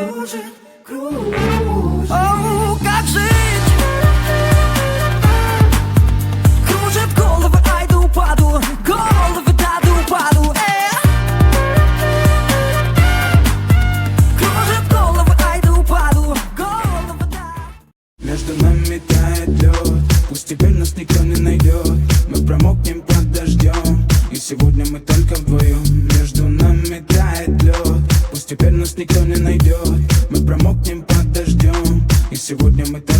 кружит, кружит. О, как жить? Кружит головы, ай да упаду, головы, да да упаду. Кружит головы, ай да упаду, головы, да. Между нами тает лед, пусть теперь нас никто не найдет. Мы промокнем под дождем, и сегодня мы только вдвоем. Между нами тает лед, пусть теперь нас никто не найдет. Мы промокнем под дождем, и сегодня мы только